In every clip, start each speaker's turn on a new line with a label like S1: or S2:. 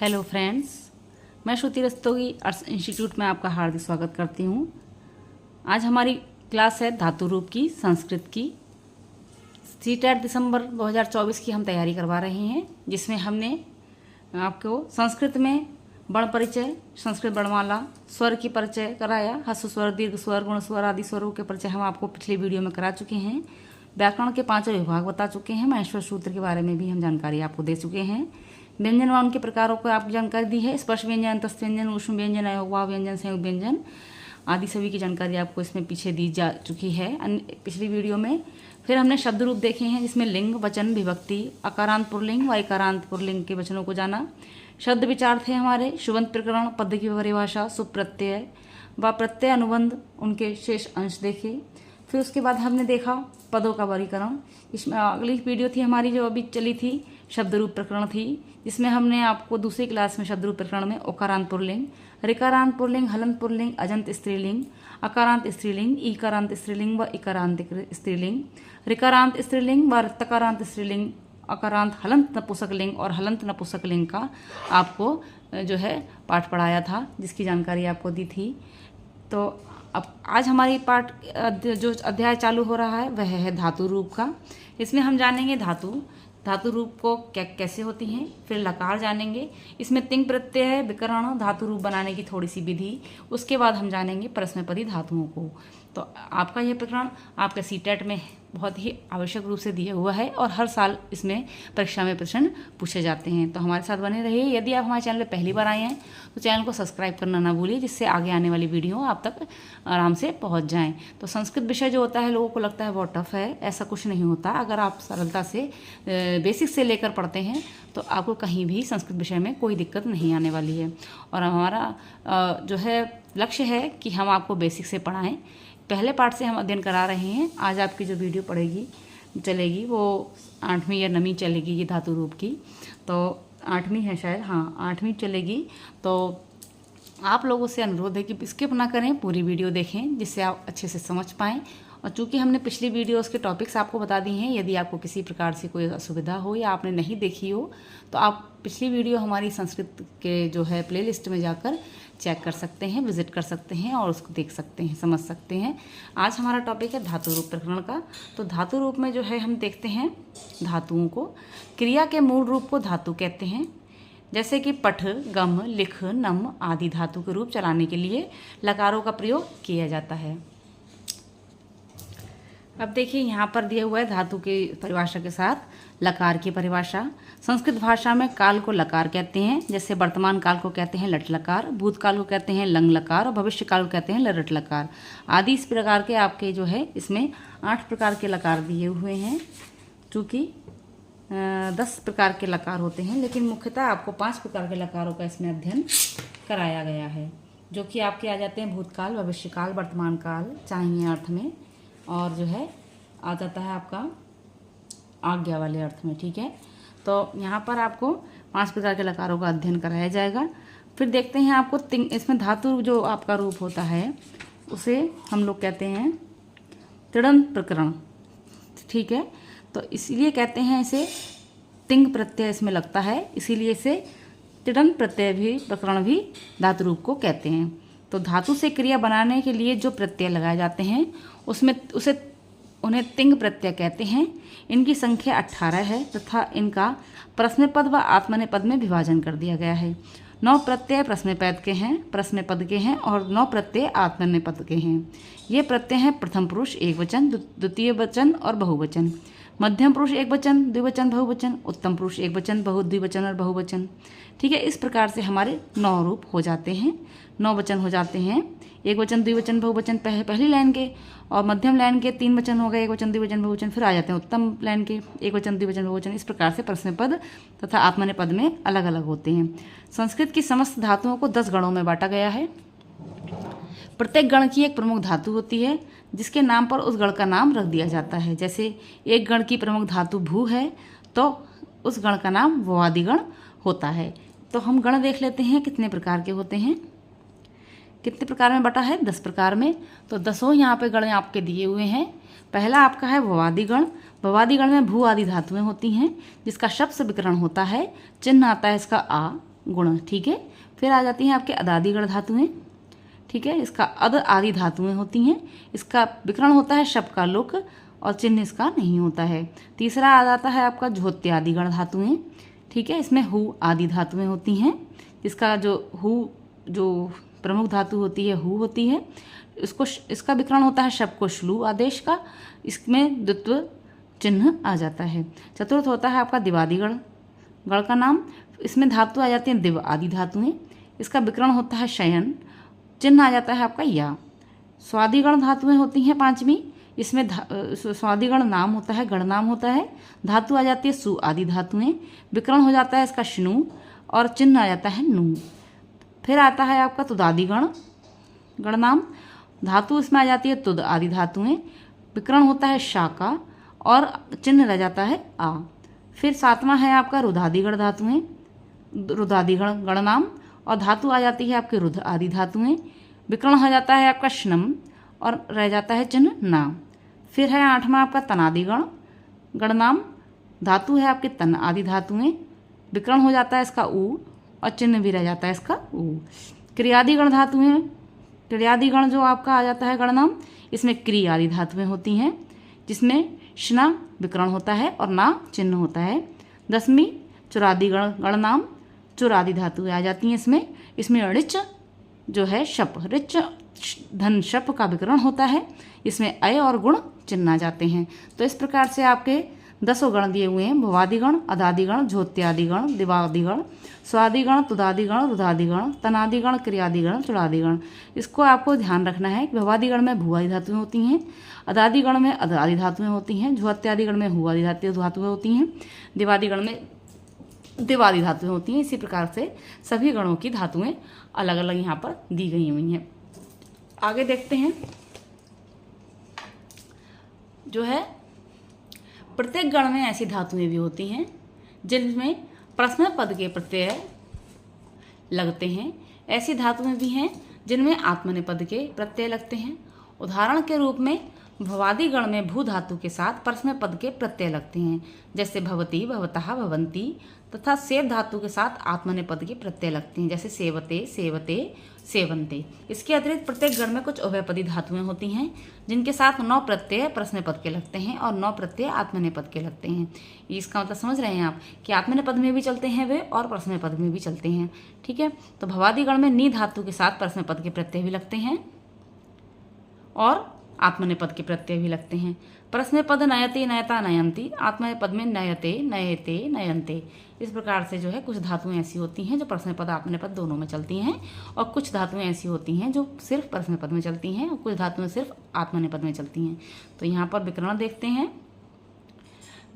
S1: Hello friends, मैं श्रुति Rastogi arts institute में आपका हार्दिक स्वागत करती हूँ। आज हमारी क्लास है धातु रूप की संस्कृत की। सीटेट दिसंबर 2024 की हम तैयारी करवा रहे हैं, जिसमें हमने आपको संस्कृत में वर्ण परिचय, संस्कृत वर्णमाला, स्वर की परिचय कराया। ह्रस्व स्वर, दीर्घ स्वर, गुण स्वर आदि स्वरों के परिचय हम आपको पिछले वीडियो में करा चुके हैं। व्याकरण के 5 विभाग बता चुके हैं। महेश्वर सूत्र के बारे में भी हम जानकारी आपको दे चुके हैं। व्यंजन व उनके प्रकारों को आपको जानकारी दी है। स्पर्श व्यंजन, अंतस्थ व्यंजन, ऊष्म व्यंजन, अयोगवाह व्यंजन, संयुक्त व्यंजन आदि सभी की जानकारी आपको इसमें पीछे दी जा चुकी है पिछली वीडियो में। फिर हमने शब्द रूप देखे हैं, जिसमें लिंग, वचन, विभक्ति, अकारांत पुल्लिंग व इकारांत पुल्लिंग के वचनों को जाना। शब्द विचार थे हमारे शुभंत प्रकरण, पद की परिभाषा, सुप्रत्यय व प्रत्यय अनुबंध, उनके शेष अंश देखे। फिर उसके बाद हमने देखा पदों का वर्गीकरण। इसमें अगली वीडियो थी हमारी जो अभी चली थी, शब्द रूप प्रकरण थी, जिसमें हमने आपको दूसरी क्लास में शब्द रूप प्रकरण में ओकारांत पुल्लिंग, ऋकारांत पुल्लिंग, हलंत पुल्लिंग, अजंत स्त्रीलिंग, अकारांत स्त्रीलिंग, ईकारांत स्त्रीलिंग व इकारांत स्त्रीलिंग, ऋकारांत स्त्रीलिंग व तकारांत स्त्रीलिंग, अकारांत हलंत नपुंसकलिंग और हलंत नपुंसकलिंग का आपको जो है पाठ पढ़ाया था, जिसकी जानकारी आपको दी थी। तो अब आज हमारी पाठ जो अध्याय चालू हो रहा है वह है धातु रूप का। इसमें हम जानेंगे धातु रूप को कैसे होती हैं, फिर लकार जानेंगे, इसमें तिंग प्रत्यय है, विकर्ण, धातु रूप बनाने की थोड़ी सी विधि, उसके बाद हम जानेंगे परस्मैपदी धातुओं को। तो आपका यह प्रकरण आपके सीटेट में बहुत ही आवश्यक रूप से दिया हुआ है और हर साल इसमें परीक्षा में प्रश्न पूछे जाते हैं। तो हमारे साथ बने रहिए। यदि आप हमारे चैनल पर पहली बार आए हैं तो चैनल को सब्सक्राइब करना ना भूलिए, जिससे आगे आने वाली वीडियो आप तक आराम से पहुंच जाएं। तो संस्कृत विषय जो होता है लोगों को लगता है बहुत टफ है, ऐसा कुछ नहीं होता। अगर आप सरलता से बेसिक से लेकर पढ़ते हैं तो आपको कहीं भी संस्कृत विषय में कोई दिक्कत नहीं आने वाली है। और हमारा जो है लक्ष्य है कि हम आपको बेसिक से पढ़ाएं। पहले पार्ट से हम अध्ययन करा रहे हैं। आज आपकी जो वीडियो चलेगी वो 8वीं या 9वीं चलेगी, ये धातु रूप की। तो 8वीं है शायद, हाँ 8वीं चलेगी। तो आप लोगों से अनुरोध है कि स्किप ना करें, पूरी वीडियो देखें, जिससे आप अच्छे से समझ पाएँ। और चूंकि हमने पिछली वीडियोस के टॉपिक्स आपको बता दिए हैं, यदि आपको किसी प्रकार से कोई असुविधा हो या आपने नहीं देखी हो तो आप पिछली वीडियो हमारी संस्कृत के जो है प्लेलिस्ट में जाकर चेक कर सकते हैं, विजिट कर सकते हैं और उसको देख सकते हैं, समझ सकते हैं। आज हमारा टॉपिक है धातु रूप प्रकरण का। तो धातु रूप में जो है हम देखते हैं धातुओं को। क्रिया के मूल रूप को धातु कहते हैं, जैसे कि पठ, गम, लिख, नम आदि धातु के रूप चलाने के लिए लकारों का प्रयोग किया जाता है। अब देखिए यहाँ पर दिया हुआ है धातु की परिभाषा के साथ लकार की परिभाषा। संस्कृत भाषा में काल को लकार कहते हैं, जैसे वर्तमान काल को कहते हैं लट लकार, भूतकाल को कहते हैं लंग लकार और भविष्य काल को कहते हैं लरट लकार आदि। इस प्रकार के आपके जो है इसमें 8 प्रकार के लकार दिए हुए हैं। चूँकि 10 प्रकार के लकार होते हैं, लेकिन मुख्यतः आपको 5 प्रकार के लकारों का इसमें अध्ययन कराया गया है, जो कि आपके आ जाते हैं भूतकाल, भविष्यकाल, वर्तमान काल चाहिए अर्थ में, और जो है आ जाता है आपका आज्ञा वाले अर्थ में। ठीक है, तो यहाँ पर आपको 5 प्रकार के लकारों का अध्ययन कराया जाएगा। फिर देखते हैं आपको इसमें धातु जो आपका रूप होता है उसे हम लोग कहते हैं तिङन्त प्रकरण। ठीक है, तो इसीलिए कहते हैं इसे तिंग प्रत्यय इसमें लगता है, इसीलिए इसे तिङन्त प्रत्यय भी प्रकरण भी धातु रूप को कहते हैं। तो धातु से क्रिया बनाने के लिए जो प्रत्यय लगाए जाते हैं उन्हें तिंग प्रत्यय कहते हैं। इनकी संख्या 18 है तथा इनका प्रश्नपद व आत्मनेपद में विभाजन कर दिया गया है। 9 प्रत्यय प्रश्नपद के हैं और 9 प्रत्यय आत्मनेपद के हैं। ये प्रत्यय हैं प्रथम पुरुष एक वचन, द्वितीय वचन और बहुवचन, मध्यम पुरुष एक वचन, द्विवचन, बहुवचन, उत्तम पुरुष एक वचन, द्विवचन और बहुवचन। ठीक है, इस प्रकार से हमारे 9 रूप हो जाते हैं, 9 वचन हो जाते हैं। एक वचन, द्विवचन, बहुवचन पहली लाइन के, और मध्यम लाइन के 3 वचन हो गए, एक वचन, द्विवचन, बहुवचन। फिर आ जाते हैं उत्तम लाइन के एक वचन, द्विवचन, बहुवचन। इस प्रकार से प्रश्नपद तथा आत्मनेपद में अलग अलग होते हैं। संस्कृत की समस्त धातुओं को 10 गणों में बांटा गया है। प्रत्येक गण की एक प्रमुख धातु होती है, जिसके नाम पर उस गण का नाम रख दिया जाता है। जैसे एक गण की प्रमुख धातु भू है तो उस गण का नाम भूआदि गण होता है। तो हम गण देख लेते हैं कितने प्रकार के होते हैं। कितने प्रकार में बटा है? 10 प्रकार में। तो 10 यहाँ पे गण आपके दिए हुए हैं। पहला आपका है भवादि गण। भवादि गण में भू आदि धातुएं होती हैं, जिसका शब्द से विकरण होता है। चिन्ह आता है इसका आ, गुण, ठीक है। फिर आ जाती हैं आपके अदादिगण धातुएं, ठीक है। इसका अद आदि धातुएं होती हैं। इसका विकरण होता है शप का लुक और चिन्ह इसका नहीं होता है। तीसरा आ जाता है आपका झोत्यादिगण धातुएं, ठीक है। इसमें हु आदि धातुएं होती हैं। इसका जो हु जो प्रमुख धातु होती है हु होती है। इसका विकरण होता है शप को श्लू आदेश का। इसमें द्वित्व चिन्ह आ जाता है। चतुर्थ होता है आपका दिवादिगण, गण का नाम। इसमें धातु आ जाती हैं दिव आदि धातुएं। इसका विकरण होता है शयन, चिन्ह आ जाता है आपका या। स्वादिगण धातुएं होती हैं पांचवी। इसमें स्वादिगण नाम होता है, गण नाम होता है। धातु आ जाती है सु आदि धातुएं। विकरण हो जाता है इसका श्नु और चिन्ह आ जाता है नु। फिर आता है आपका तुदादिगण, गण नाम। धातु इसमें आ जाती है तुद आदि धातुएं। विकरण होता है शाका और चिन्ह रह जाता है आ। फिर सातवां है आपका रुधादिगण धातुएं, रुधादिगण गण नाम और धातु आ जाती है आपके रुध आदि धातुएं। विकर्ण हो जाता है आपका श्नम और रह जाता है चिन्ह ना। फिर है आठवां आपका तनादिगण, गण नाम। धातु है आपके तन आदि धातुएं। विकर्ण हो जाता है इसका ऊ और चिन्ह भी रह जाता है इसका ऊ। क्रियादिगण धातुएं, क्रियादिगण जो आपका आ जाता है गण नाम। इसमें क्रि आदि धातुएं होती हैं जिसमें श्ना विकर्ण होता है और ना चिन्ह होता है। दसवीं चुरादिगण गण नाम, चुर आदि धातुएं आ जाती हैं इसमें ऋच जो है शप, ऋच धन शप का विकरण होता है। इसमें अय और गुण चिन्ह आ जाते हैं। तो इस प्रकार से आपके 10 गण दिए हुए हैं। भवादिगण, अदादिगण, झोत्यादिगण, दिवादिगण, स्वादिगण, तुदादिगण, रुधादिगण, तनादिगण, क्रियादिगण, चुड़ादिगण। इसको आपको ध्यान रखना है कि भवादिगण में भू आदि धातुएं होती हैं, अदादिगण में अद आदि धातुएं होती हैं, झोत्यादिगण में हु आदि धातुएं होती हैं, दिवादिगण में दिवादि धातुएं होती हैं। इसी प्रकार से सभी गणों की धातुएं अलग अलग यहाँ पर दी गई हुई हैं। आगे देखते हैं जो है प्रत्येक गण में ऐसी धातुएं भी होती हैं जिनमें प्रश्न पद के प्रत्यय लगते हैं। ऐसी धातुएं भी हैं जिनमें आत्मनेपद के प्रत्यय लगते हैं। उदाहरण के रूप में भवादि गण में भू धातु के साथ परस्मै पद के प्रत्यय लगते हैं, जैसे भवती, भवतः, भवंती, तथा सेव धातु के साथ आत्मनेपद के प्रत्यय लगते हैं, जैसे सेवते, सेवते, सेवंते। इसके अतिरिक्त प्रत्येक गण में कुछ उभयपदी धातुएं होती हैं जिनके साथ 9 प्रत्यय परस्मै पद के लगते हैं और 9 प्रत्यय आत्मनेपद के लगते हैं। इसका मतलब समझ रहे हैं आप कि आत्मनेपद में भी चलते हैं वे और परस्मै पद में भी चलते हैं, ठीक है। तो भवादि गण में नी धातु के साथ परस्मै पद के प्रत्यय भी लगते हैं और आत्मनेपद के प्रत्यय भी लगते हैं। परस्मै पद नयते, नयता, नयंती, आत्मनेपद में नयते, नयते, नयंते। इस प्रकार से जो है कुछ धातुएं ऐसी होती हैं जो परस्मै पद आत्मनेपद दोनों में चलती हैं और कुछ धातुएं ऐसी होती हैं जो सिर्फ परस्मै पद में चलती हैं और कुछ धातुएं सिर्फ आत्मनेपद में चलती हैं। तो यहाँ पर विकरण देखते हैं।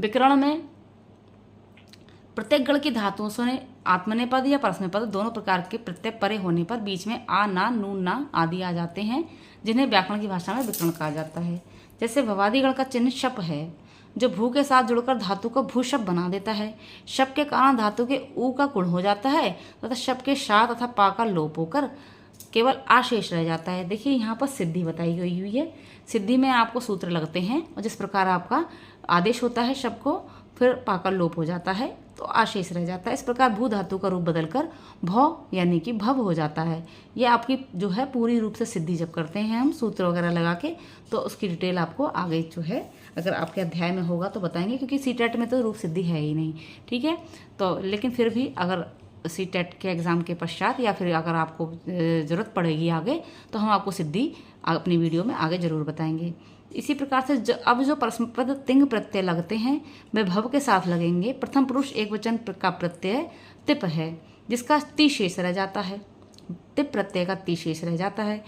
S1: विकरण में प्रत्येक गण की धातुओं से आत्मनेपद या परस्मै पद दोनों प्रकार के प्रत्यय परे होने पर बीच में आ, ना, नू, ना आदि आ जाते हैं जिन्हें व्याकरण की भाषा में विकरण कहा जाता है। जैसे भवादि गण का चिन्ह शप है जो भू के साथ जुड़कर धातु को भू शप बना देता है। शप के कारण धातु के ऊ का गुण हो जाता है तथा शप के शा तथा पा का लोप होकर केवल आशेष रह जाता है। देखिए यहाँ पर सिद्धि बताई गई हुई है। सिद्धि में आपको सूत्र लगते हैं और जिस प्रकार आपका आदेश होता है शप को फिर पा का लोप हो जाता है तो आशेष रह जाता है। इस प्रकार भू धातु का रूप बदलकर भव यानी कि भव हो जाता है। ये आपकी जो है पूरी रूप से सिद्धि जब करते हैं हम सूत्र वगैरह लगा के तो उसकी डिटेल आपको आगे जो है अगर आपके अध्याय में होगा तो बताएंगे, क्योंकि सीटेट में तो रूप सिद्धि है ही नहीं, ठीक है। तो लेकिन फिर भी अगर सीटेट के एग्ज़ाम के पश्चात या फिर अगर आपको ज़रूरत पड़ेगी आगे तो हम आपको सिद्धि अपनी वीडियो में आगे ज़रूर बताएंगे। इसी प्रकार से अब जो परस्मैपद तिंग प्रत्यय लगते हैं वे भव के साथ लगेंगे। प्रथम पुरुष एकवचन का प्रत्यय तिप है जिसका ति शेष रह जाता है, तिप प्रत्यय का ति शेष रह जाता है।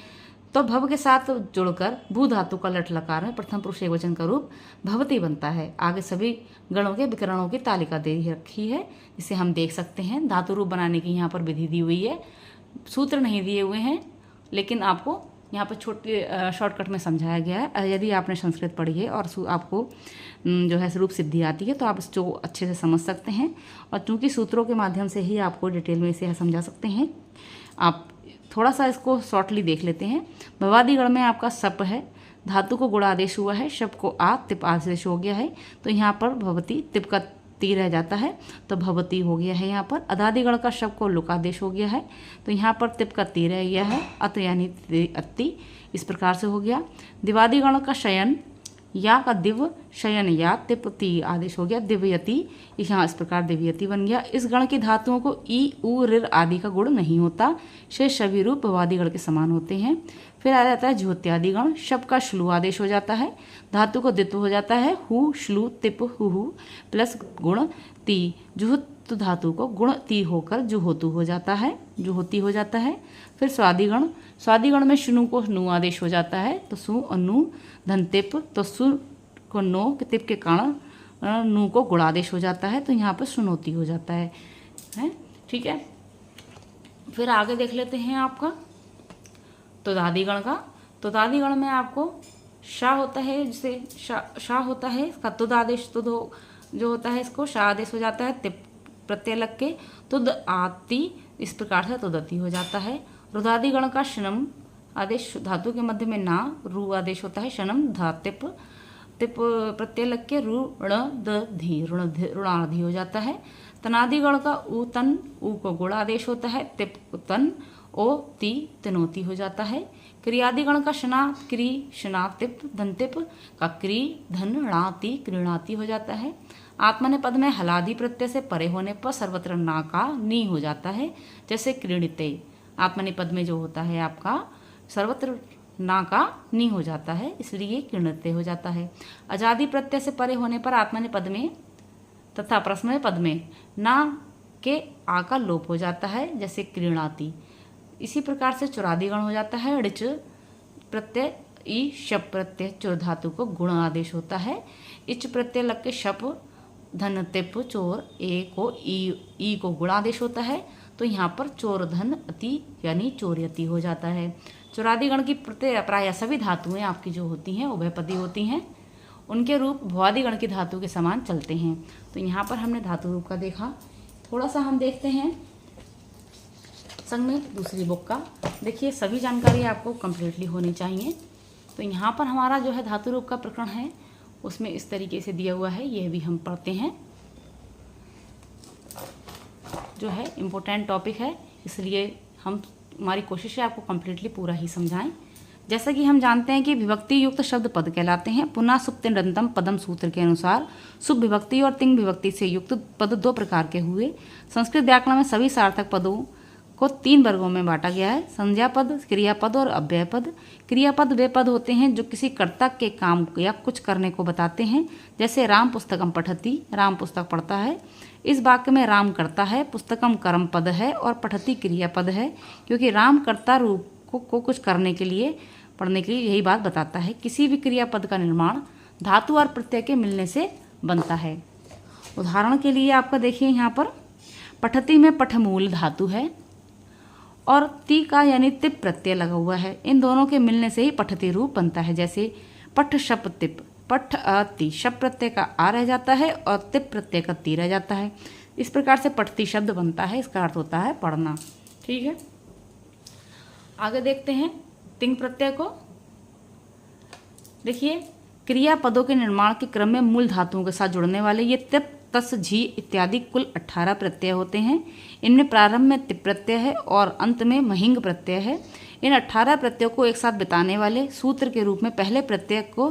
S1: तो भव के साथ जुड़कर भू धातु का लट लकार में प्रथम पुरुष एकवचन का रूप भवती बनता है। आगे सभी गणों के विकरणों की तालिका दे रखी है जिसे हम देख सकते हैं। धातु रूप बनाने की यहाँ पर विधि दी हुई है, सूत्र नहीं दिए हुए हैं लेकिन आपको यहाँ पर छोटे शॉर्टकट में समझाया गया है। यदि आपने संस्कृत पढ़ी है और आपको जो है रूप सिद्धि आती है तो आप इसको अच्छे से समझ सकते हैं और चूँकि सूत्रों के माध्यम से ही आपको डिटेल में इसे समझा सकते हैं। आप थोड़ा सा इसको शॉर्टली देख लेते हैं। भवादि गण में आपका सप है, धातु को गुण आदेश हुआ है, शप को आ तिप आदेश हो गया है तो यहाँ पर भवती तिप का ती रह जाता है तो भवती हो गया है। यहाँ पर अदादिगण का शब्द को लुकादेश हो गया है तो यहाँ पर तिप का ती रह गया है, अत यानी अति, इस प्रकार से हो गया। दिवादिगण का शयन या का दिव, शयन या, तिप ती आदेश हो गया, दिव्यति, यहाँ इस प्रकार दिव्यति बन गया। इस गण की धातुओं को ई, उ, ऋ आदि का गुण नहीं होता, शेष सभी रूप भवादि गण के समान होते हैं। फिर आ जाता है ज्योत्यादि गण, शब्द का श्लू आदेश हो जाता है, धातु को दित्व हो जाता है, हु, श्लू, तिप, हु प्लस गुण ती, जुहुत धातु को गुण ती होकर जुहोतु हो जाता है, जुहोती हो जाता है। फिर स्वादिगण, स्वादिगण में शुनु को नु आदेश हो जाता है तो सु और नु, धन तिप तो सु को नो के तिप के कारण नु को गुणादेश हो जाता है तो यहाँ पर सुनोती हो जाता है, ठीक है। फिर आगे देख लेते हैं आपका तो दादीगण का। तो दादीगण में आपको शा होता है, जिसे शा होता है, इसका तुद आदेश, तुद जो होता है इसको शा आदेश हो जाता है, तिप प्रत्यय लग के तुद आती, इस प्रकार से तुदती हो जाता है। रुदादिगण का शनम आदेश, धातु के मध्य में ना, रू आदेश होता है, शनम धा तिप, तिप प्रत्यय लग के रू ण द धी, ऋणाधि हो जाता है। तनादिगण का उ तन, उ को गुण आदेश होता है, तिप तन, ओ ती, तनोती हो जाता है। क्रियादिगण का शना, क्री, शना तिप, धन तिप का क्री, धन णाति, क्रीणाति हो जाता है। आत्मने पद में हलादि प्रत्यय से परे होने पर सर्वत्र ना का नी हो जाता है, जैसे क्रीणिते, आत्मने पद में जो होता है आपका सर्वत्र ना का नी हो जाता है, इसलिए क्रीणिते हो जाता है। अजादि प्रत्यय से परे होने पर आत्मने पद में तथा प्रश्न पद में ना के आ का लोप हो जाता है, जैसे क्रीणाति। इसी प्रकार से चुरादिगण हो जाता है, ऋच प्रत्यय ई, शप प्रत्यय चुर धातु को गुण आदेश होता है, इच प्रत्यय लग के शप, धन तिप चोर, ए को ई को गुणादेश होता है तो यहाँ पर चोर धन अति यानी चोर्यति हो जाता है। चुरादिगण की प्रत्यय प्राय सभी धातुएं आपकी जो होती हैं उभयपदी होती हैं, उनके रूप भवादिगण की धातु के समान चलते हैं। तो यहाँ पर हमने धातु रूप का देखा। थोड़ा सा हम देखते हैं संग में दूसरी बुक का। देखिए सभी जानकारी आपको कम्प्लीटली होनी चाहिए। तो यहाँ पर हमारा जो है धातु रूप का प्रकरण है उसमें इस तरीके से दिया हुआ है, यह भी हम पढ़ते हैं, जो है इम्पोर्टेंट टॉपिक है, इसलिए हमारी कोशिश है आपको कम्प्लीटली पूरा ही समझाएं। जैसा कि हम जानते हैं कि विभक्ति युक्त शब्द पद कहलाते हैं। पुनः सुप्तिनृंतम पदम सूत्र के अनुसार सुप विभक्ति और तिंग विभक्ति से युक्त पद दो प्रकार के हुए। संस्कृत व्याकरण में सभी सार्थक पदों को 3 वर्गों में बांटा गया है, संज्ञा पद, क्रियापद और अव्यय पद। क्रियापद वे पद होते हैं जो किसी कर्ता के काम या कुछ करने को बताते हैं, जैसे राम पुस्तकम पठति, राम पुस्तक पढ़ता है। इस वाक्य में राम करता है, पुस्तकम कर्म पद है और पठति क्रियापद है, क्योंकि राम कर्ता रूप को कुछ करने के लिए, पढ़ने के लिए यही बात बताता है। किसी भी क्रियापद का निर्माण धातु और प्रत्यय के मिलने से बनता है। उदाहरण के लिए आपका देखिए यहाँ पर पठति में पठ मूल धातु है और ती का यानी तिप प्रत्यय लगा हुआ है, इन दोनों के मिलने से ही पठति रूप बनता है। जैसे पठ शप तिप, पठ अति, शप प्रत्यय का आ रह जाता है और तिप प्रत्यय का ती रह जाता है, इस प्रकार से पठति शब्द बनता है, इसका अर्थ होता है पढ़ना। ठीक है, आगे देखते हैं तिंग प्रत्यय को। देखिए क्रियापदों के निर्माण के क्रम में मूल धातुओं के साथ जुड़ने वाले ये तिप, तस, झी इत्यादि कुल 18 प्रत्यय होते हैं। इनमें प्रारंभ में तिप प्रत्यय है और अंत में महिंग प्रत्यय है। इन 18 प्रत्ययों को एक साथ बिताने वाले सूत्र के रूप में पहले प्रत्यय को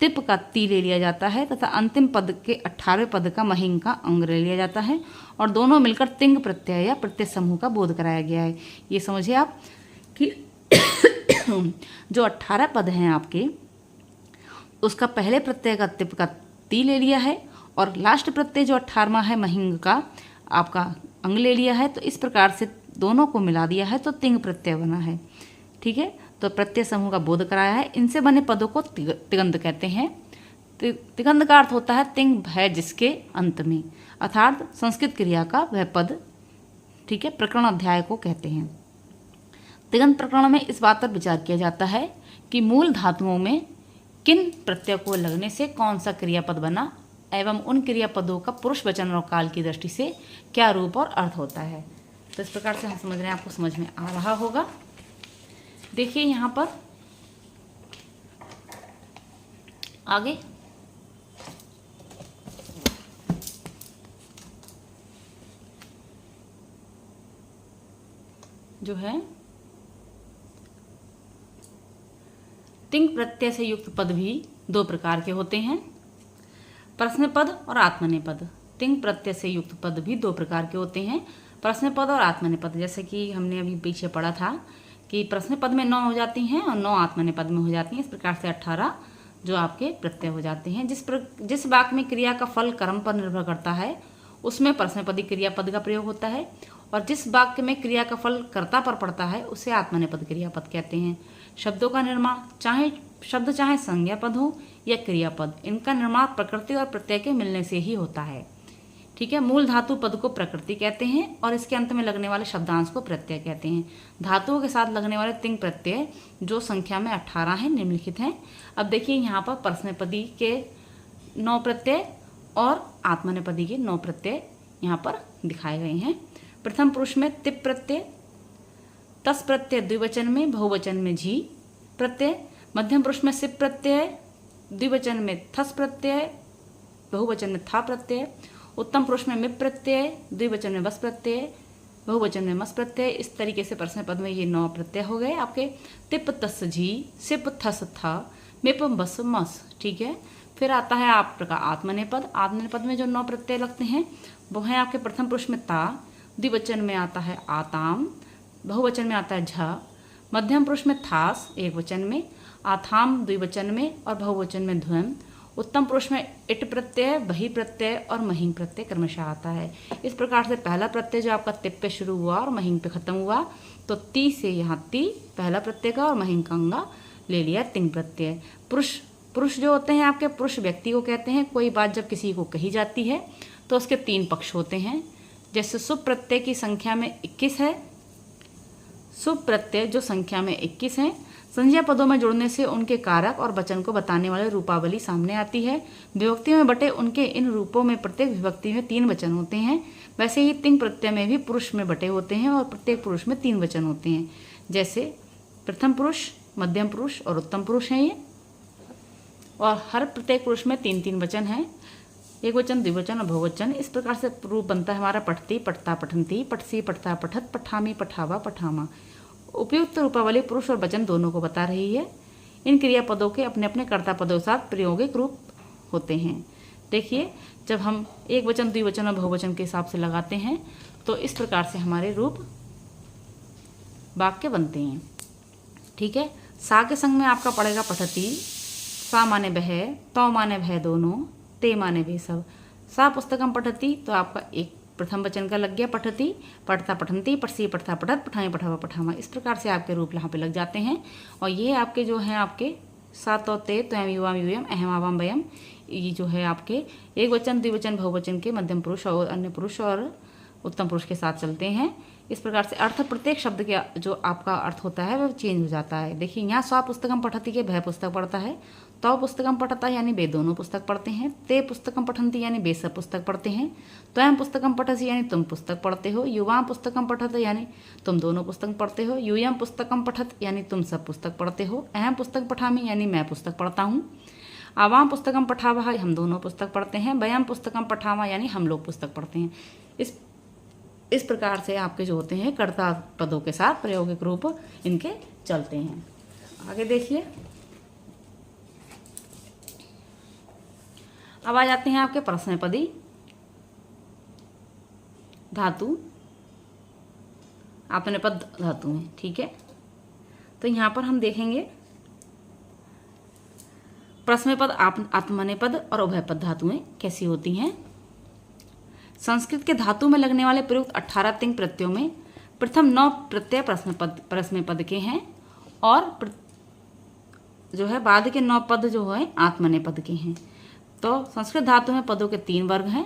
S1: तिप का ती ले लिया जाता है तथा अंतिम पद के 18वें पद का महिंग का अंग ले लिया जाता है और दोनों मिलकर तिंग प्रत्यय या प्रत्यय समूह का बोध कराया गया है। ये समझिए आप कि जो 18 पद हैं आपके, उसका पहले प्रत्यय का तिप का ती ले लिया है और लास्ट प्रत्यय जो 18वां है महिंग का आपका अंग ले लिया है, तो इस प्रकार से दोनों को मिला दिया है तो तिंग प्रत्यय बना है। ठीक है, तो प्रत्यय समूह का बोध कराया है। इनसे बने पदों को तिगंत कहते हैं। तिगंत का अर्थ होता है तिंग भय जिसके अंत में, अर्थात संस्कृत क्रिया का वह पद। ठीक है, प्रकरण अध्याय को कहते हैं। तिगंत प्रकरण में इस बात पर विचार किया जाता है कि मूल धातुओं में किन प्रत्यय को लगने से कौन सा क्रियापद बना एवं उन क्रियापदों का पुरुष वचन और काल की दृष्टि से क्या रूप और अर्थ होता है। तो इस प्रकार से हम समझ रहे हैं, आपको समझ में आ रहा होगा। देखिए यहाँ पर आगे जो है तिंग प्रत्यय से युक्त पद भी दो प्रकार के होते हैं, प्रश्न पद और आत्मनेपद। तिंग प्रत्यय से युक्त पद भी दो प्रकार के होते हैं, प्रश्न पद और आत्मनेपद। जैसे कि हमने अभी पीछे पढ़ा था कि प्रश्न पद में 9 हो जाती हैं और 9 आत्मनेपद में हो जाती हैं। इस प्रकार से 18 जो आपके प्रत्यय हो जाते हैं। जिस वाक्य में क्रिया का फल कर्म पर निर्भर करता है उसमें प्रश्नपदी क्रियापद का प्रयोग होता है, और जिस वाक्य में क्रिया का फल कर्ता पर पड़ता है उसे आत्मनेपद क्रियापद कहते हैं। शब्दों का निर्माण चाहे संज्ञा पद हो या क्रियापद, इनका निर्माण प्रकृति और प्रत्यय के मिलने से ही होता है। ठीक है। मूल धातु पद को प्रकृति कहते हैं और इसके अंत में लगने वाले शब्दांश को प्रत्यय कहते हैं। धातुओं के साथ लगने वाले तिंग प्रत्यय जो संख्या में 18 हैं निम्नलिखित हैं। अब देखिए यहाँ पर प्रश्नपदी के 9 प्रत्यय और आत्मनेपदी के 9 प्रत्यय यहाँ पर दिखाए गए हैं। प्रथम पुरुष में तिप प्रत्यय, तस प्रत्यय द्विवचन में, बहुवचन में झी प्रत्यय। मध्यम पुरुष में सिप प्रत्यय, द्विवचन में थस प्रत्यय, बहुवचन में था प्रत्यय। उत्तम पुरुष में मिप प्रत्यय, द्विवचन में वस प्रत्यय, बहुवचन में मस प्रत्यय। इस तरीके से प्रश्न पद में ये 9 प्रत्यय हो गए आपके। तिप तस झी, सिप थस था, मिप बस मस। ठीक है। फिर आता है आपका आत्मनेपद। आत्मनेपद में जो 9 प्रत्यय लगते हैं वो है आपके प्रथम पुरुष में ता, द्विवचन में आता है आताम, बहुवचन में आता है झ। मध्यम पुरुष में थास, एक वचन में, आथाम द्विवचन में और बहुवचन में ध्वम। उत्तम पुरुष में इट प्रत्यय, बही प्रत्यय और महिंग प्रत्यय क्रमशः आता है। इस प्रकार से पहला प्रत्यय जो आपका तिप पे शुरू हुआ और महिंग पे खत्म हुआ, तो ती से यहाँ ती पहला प्रत्यय का और महिंग का अंगा ले लिया तिंग प्रत्यय। पुरुष जो होते हैं आपके, पुरुष व्यक्ति को कहते हैं। कोई बात जब किसी को कही जाती है तो उसके 3 पक्ष होते हैं। जैसे शुभ प्रत्यय की संख्या में 21 है, शुभ प्रत्यय जो संख्या में 21 है, संज्ञा पदों में जुड़ने से उनके कारक और वचन को बताने वाले रूपावली सामने आती है। विभक्तियों में बटे उनके इन रूपों में प्रत्येक विभक्ति में 3 वचन होते हैं। वैसे ही तिंग प्रत्यय में भी पुरुष में बटे होते हैं और प्रत्येक पुरुष में 3 वचन होते हैं। जैसे प्रथम पुरुष, मध्यम पुरुष और उत्तम पुरुष हैं ये, और हर प्रत्येक पुरुष में 3-3 वचन हैं, एक वचन, द्विवचन और बहुवचन। इस प्रकार से रूप बनता है हमारा पठती, पठता, पठंती, पठसी, पठता, पठत, पठामी, पठावा, पठामा। उपयुक्त रूपावली पुरुष और वचन दोनों को बता रही है। इन क्रियापदों के अपने अपने कर्ता पदों के साथ प्रयोगिक रूप होते हैं। देखिए, जब हम एक वचन, द्विवचन और बहुवचन के हिसाब से लगाते हैं तो इस प्रकार से हमारे रूप वाक्य बनते हैं। ठीक है। सा के संग में आपका पड़ेगा पठती, सा माने वह, तौ माने वह दोनों, ते माने वे सब। सा पुस्तकम पठती तो आपका एक प्रथम वचन का लग गया पठती, पठता पठंती, पठसी पठता पठत, पठाई पठावा पठामा। इस प्रकार से आपके रूप यहाँ पे लग जाते हैं। और ये आपके जो हैं आपके सा तो ते, त्वम युवाम यूयम, अहम आवाम वयम, ये जो है आपके एक वचन, द्विवचन, बहुवचन के मध्यम पुरुष और अन्य पुरुष और उत्तम पुरुष के साथ चलते हैं। इस प्रकार से अर्थ प्रत्येक शब्द के जो आपका अर्थ होता है वह चेंज हो जाता है। देखिए, यहाँ स्व पुस्तकम पठती के वह पुस्तक पढ़ता है, तौ पुस्तकम पठता यानी वे दोनों पुस्तक पढ़ते हैं, ते पुस्तकम पठंती यानी वे सब पुस्तक पढ़ते हैं, त्वम पुस्तकम पठसी यानी तुम पुस्तक पढ़ते हो, युवाम पुस्तकम पठत यानी तुम दोनों पुस्तक पढ़ते हो, यूयम पुस्तकम पठत यानी तुम सब पुस्तक पढ़ते हो, अहम पुस्तक पठामी यानी मैं पुस्तक पढ़ता हूँ, आवाम पुस्तकम पठावा हम दोनों पुस्तक पढ़ते हैं, वयम पुस्तकम पठावा यानी हम लोग पुस्तक पढ़ते हैं। इस प्रकार से आपके जो होते हैं कर्ता पदों के साथ प्रायोगिक रूप इनके चलते हैं। आगे देखिए, अब आ जाते हैं आपके प्रश्नपदी धातु, आत्मनेपद धातु में। ठीक है। तो यहाँ पर हम देखेंगे प्रश्नपद, आत्मनेपद और उभयपद धातुएं कैसी होती हैं। संस्कृत के धातु में लगने वाले प्रयुक्त 18 तिंग प्रत्ययों में प्रथम 9 प्रत्यय प्रश्नपद के हैं और जो है बाद के 9 पद जो है आत्मनेपद के हैं। तो संस्कृत धातु में पदों के 3 वर्ग हैं।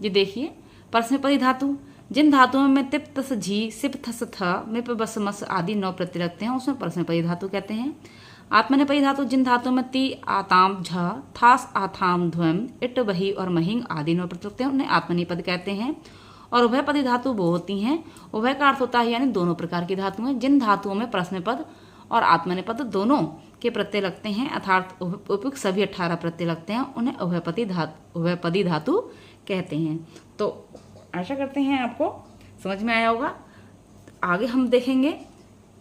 S1: ये देखिए, प्रश्नपदी धातु जिन धातुओं में तिप तस झी, सिप थस थ, मिप बस मस आदि 9 प्रत्यय लगते हैं उसमें प्रश्नपदी धातु कहते हैं। आत्मनेपदी धातु जिन धातुओं में ती, आताम, झ, थास, आथाम, ध्वम, इट, बही और महिंग आदि 9 प्रत्यय लगते हैं उन्हें आत्मनेपद कहते हैं। और उभयपदी धातु वो होती हैं, उभय का अर्थ होता है यानी दोनों प्रकार की धातुएं। जिन धातुओं में प्रश्नपद और आत्मनेपद दोनों के प्रत्यय लगते हैं अर्थात उपयुक्त सभी 18 प्रत्यय लगते हैं उन्हें उभयपदी धातु कहते हैं। तो आशा करते हैं आपको समझ में आया होगा। आगे हम देखेंगे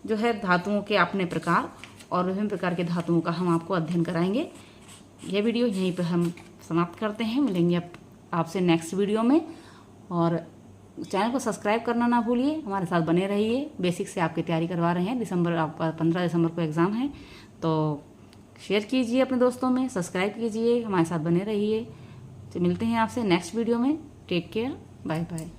S1: जो है धातुओं के अपने प्रकार और विभिन्न प्रकार के धातुओं का हम आपको अध्ययन कराएंगे। यह वीडियो यहीं पर हम समाप्त करते हैं। मिलेंगे आपसे नेक्स्ट वीडियो में, और चैनल को सब्सक्राइब करना ना भूलिए, हमारे साथ बने रहिए। बेसिक से आपकी तैयारी करवा रहे हैं। आपका 15 दिसंबर को एग्ज़ाम है, तो शेयर कीजिए अपने दोस्तों में, सब्सक्राइब कीजिए, हमारे साथ बने रहिए। तो मिलते हैं आपसे नेक्स्ट वीडियो में। Take care, bye bye.